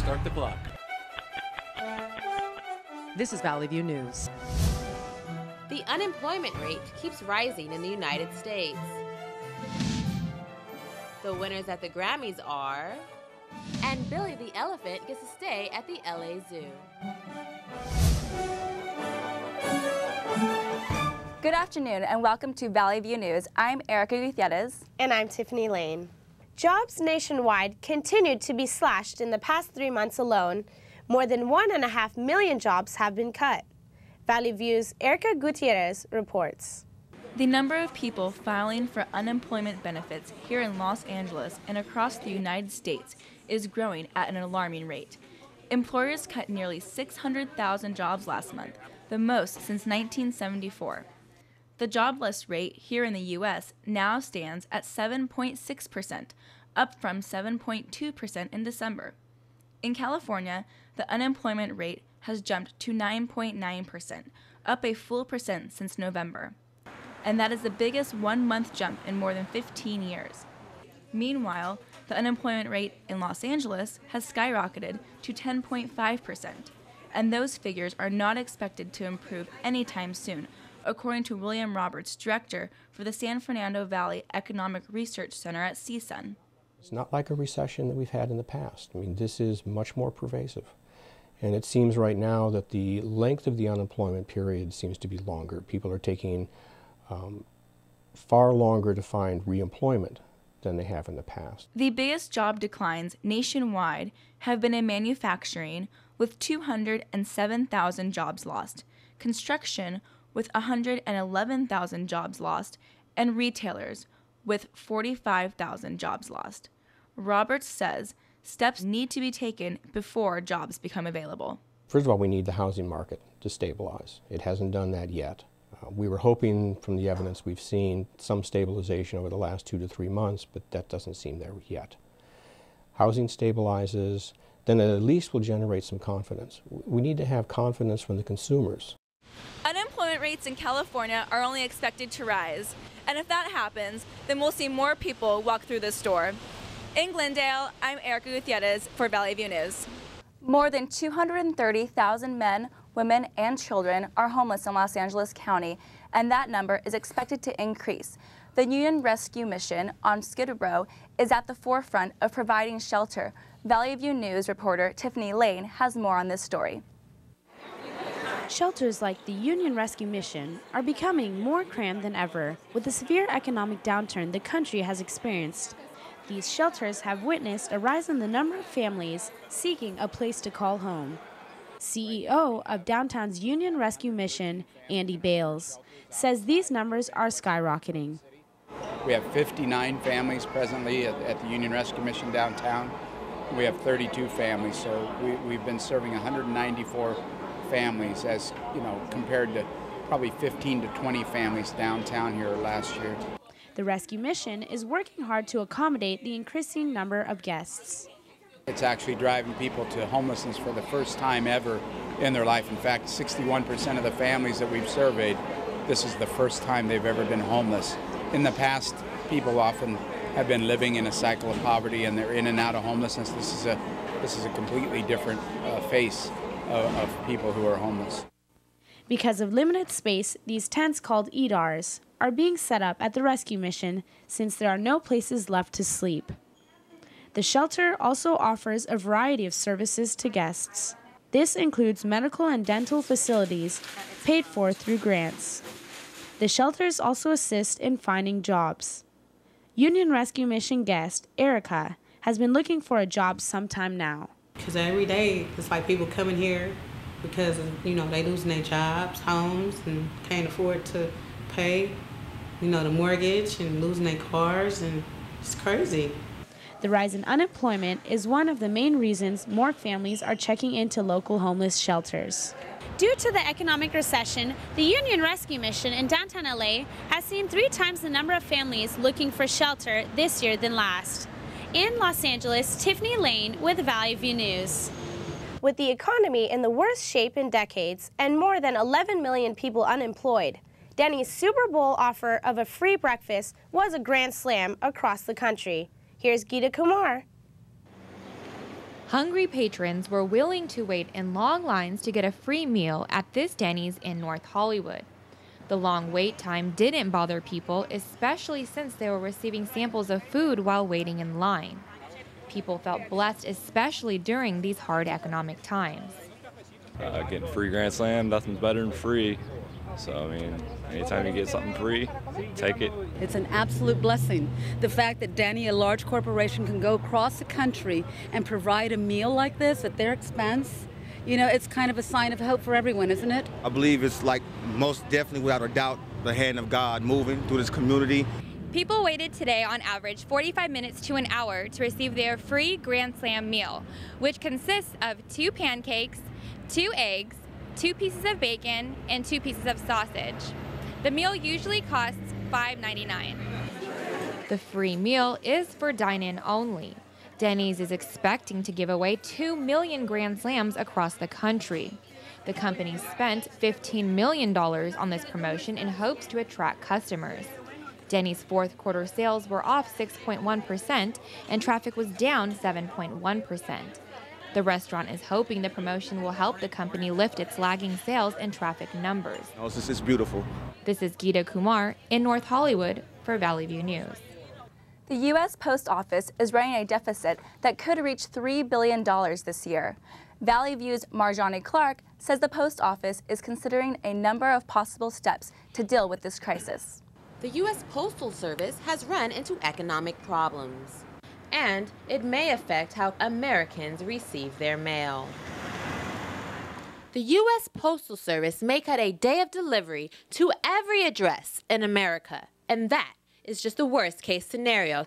Start the clock. This is Valley View News. The unemployment rate keeps rising in the United States. The winners at the Grammys are... And Billy the Elephant gets to stay at the LA Zoo. Good afternoon and welcome to Valley View News. I'm Erica Gutierrez. And I'm Tiffany Lane. Jobs nationwide continued to be slashed in the past 3 months alone. More than 1.5 million jobs have been cut. Valley View's Erica Gutierrez reports. The number of people filing for unemployment benefits here in Los Angeles and across the United States is growing at an alarming rate. Employers cut nearly 600,000 jobs last month, the most since 1974. The jobless rate here in the U.S. now stands at 7.6%, up from 7.2% in December. In California, the unemployment rate has jumped to 9.9%, up a full percent since November. And that is the biggest one-month jump in more than 15 years. Meanwhile, the unemployment rate in Los Angeles has skyrocketed to 10.5%, and those figures are not expected to improve anytime soon, according to William Roberts, director for the San Fernando Valley Economic Research Center at CSUN. It's not like a recession that we've had in the past. I mean, this is much more pervasive. And it seems right now that the length of the unemployment period seems to be longer. People are taking far longer to find reemployment than they have in the past. The biggest job declines nationwide have been in manufacturing, with 207,000 jobs lost, construction with 111,000 jobs lost, and retailers with 45,000 jobs lost. Roberts says steps need to be taken before jobs become available. First of all, we need the housing market to stabilize. It hasn't done that yet. We were hoping from the evidence we've seen some stabilization over the last 2 to 3 months, but that doesn't seem there yet. Housing stabilizes, then it at least will generate some confidence. We need to have confidence from the consumers. Unemployment rates in California are only expected to rise, and if that happens, then we'll see more people walk through this store. In Glendale, I'm Erica Gutierrez for Valley View News. More than 230,000 men, women, and children are homeless in Los Angeles County, and that number is expected to increase. The Union Rescue Mission on Skid Row is at the forefront of providing shelter. Valley View News reporter Tiffany Lane has more on this story. Shelters like the Union Rescue Mission are becoming more crammed than ever with the severe economic downturn the country has experienced. These shelters have witnessed a rise in the number of families seeking a place to call home. CEO of downtown's Union Rescue Mission, Andy Bales, says these numbers are skyrocketing. We have 59 families presently at the Union Rescue Mission downtown. We have 32 families, so we've been serving 194 families, as you know, compared to probably 15 to 20 families downtown here last year. The rescue mission is working hard to accommodate the increasing number of guests. It's actually driving people to homelessness for the first time ever in their life. In fact, 61% of the families that we've surveyed, this is the first time they've ever been homeless. In the past, people often have been living in a cycle of poverty and they're in and out of homelessness. This is a completely different face of people who are homeless. Because of limited space, these tents called EDARs are being set up at the rescue mission since there are no places left to sleep. The shelter also offers a variety of services to guests. This includes medical and dental facilities paid for through grants. The shelters also assist in finding jobs. Union Rescue Mission guest Erica has been looking for a job sometime now. Because every day it's like people coming here because they losing their jobs, homes, and can't afford to pay, the mortgage, and losing their cars, and it's crazy. The rise in unemployment is one of the main reasons more families are checking into local homeless shelters. Due to the economic recession, the Union Rescue Mission in downtown LA has seen 3 times the number of families looking for shelter this year than last. In Los Angeles, Tiffany Lane with Valley View News. With the economy in the worst shape in decades and more than 11 million people unemployed, Denny's Super Bowl offer of a free breakfast was a grand slam across the country. Here's Geeta Kumar. Hungry patrons were willing to wait in long lines to get a free meal at this Denny's in North Hollywood. The long wait time didn't bother people, especially since they were receiving samples of food while waiting in line. People felt blessed, especially during these hard economic times. Getting free Grand Slam, nothing's better than free. So, I mean, anytime you get something free, take it. It's an absolute blessing. The fact that Denny, a large corporation, can go across the country and provide a meal like this at their expense, you know, it's kind of a sign of hope for everyone, isn't it? I believe it's like most definitely, without a doubt, the hand of God moving through this community. People waited today on average 45 minutes to an hour to receive their free Grand Slam meal, which consists of 2 pancakes, 2 eggs, 2 pieces of bacon, and 2 pieces of sausage. The meal usually costs $5.99. The free meal is for dine-in only. Denny's is expecting to give away 2 million Grand Slams across the country. The company spent $15 million on this promotion in hopes to attract customers. Denny's fourth quarter sales were off 6.1% and traffic was down 7.1%. The restaurant is hoping the promotion will help the company lift its lagging sales and traffic numbers. Oh, this is beautiful. This is Geeta Kumar in North Hollywood for Valley View News. The U.S. Post Office is running a deficit that could reach $3 billion this year. Valley View's Marjani Clark says the Post Office is considering a number of possible steps to deal with this crisis. The U.S. Postal Service has run into economic problems, and it may affect how Americans receive their mail. The U.S. Postal Service may cut a day of delivery to every address in America, and that is just the worst-case scenario.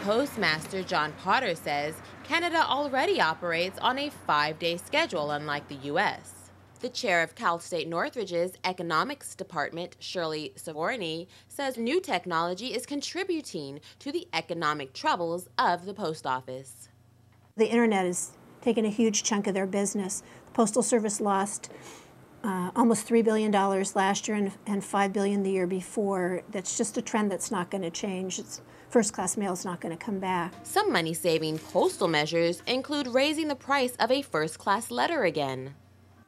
Postmaster John Potter says Canada already operates on a 5-day schedule, unlike the U.S. The chair of Cal State Northridge's Economics Department, Shirley Savorny, says new technology is contributing to the economic troubles of the post office. The internet has taken a huge chunk of their business. The Postal Service lost almost $3 billion last year and $5 billion the year before. That's just a trend that's not going to change. First-class mail is not going to come back. Some money-saving postal measures include raising the price of a first-class letter again.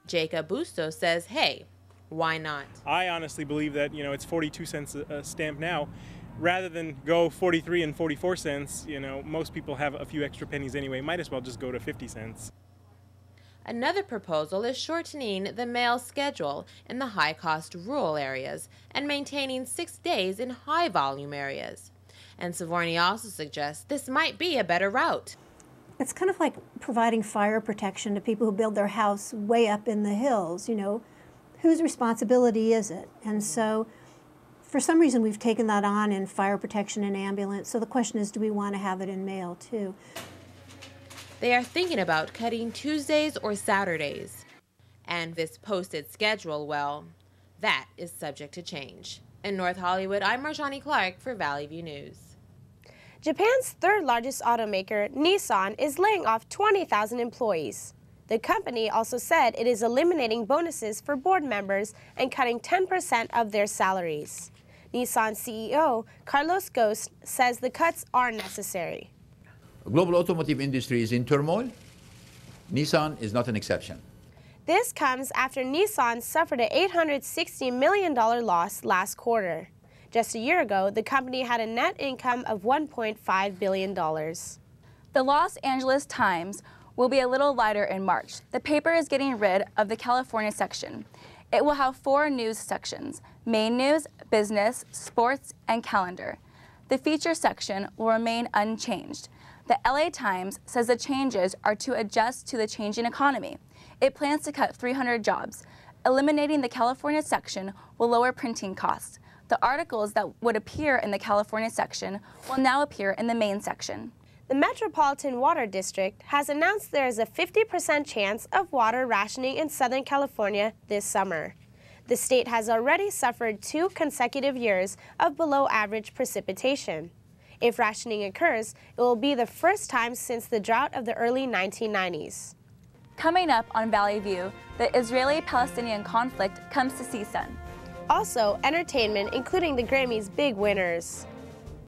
Jacob Busto says, hey, why not? I honestly believe that, it's 42 cents a stamp now. Rather than go 43 and 44 cents, most people have a few extra pennies anyway. Might as well just go to 50 cents. Another proposal is shortening the mail schedule in the high-cost rural areas and maintaining 6 days in high-volume areas. And Savorny also suggests this might be a better route. It's kind of like providing fire protection to people who build their house way up in the hills. Whose responsibility is it? And so for some reason we've taken that on in fire protection and ambulance. So the question is, do we want to have it in mail too? They are thinking about cutting Tuesdays or Saturdays. And this posted schedule, well, that is subject to change. In North Hollywood, I'm Marjani Clark for Valley View News. Japan's third-largest automaker, Nissan, is laying off 20,000 employees. The company also said it is eliminating bonuses for board members and cutting 10% of their salaries. Nissan CEO Carlos Ghosn says the cuts are necessary. The global automotive industry is in turmoil. Nissan is not an exception. This comes after Nissan suffered an $860 million loss last quarter. Just a year ago, the company had a net income of $1.5 billion. The Los Angeles Times will be a little lighter in March. The paper is getting rid of the California section. It will have 4 news sections: main news, business, sports, and calendar. The feature section will remain unchanged. The LA Times says the changes are to adjust to the changing economy. It plans to cut 300 jobs. Eliminating the California section will lower printing costs. The articles that would appear in the California section will now appear in the main section. The Metropolitan Water District has announced there is a 50% chance of water rationing in Southern California this summer. The state has already suffered 2 consecutive years of below-average precipitation. If rationing occurs, it will be the first time since the drought of the early 1990s. Coming up on Valley View, the Israeli-Palestinian conflict comes to CSUN. Also, entertainment, including the Grammys' big winners.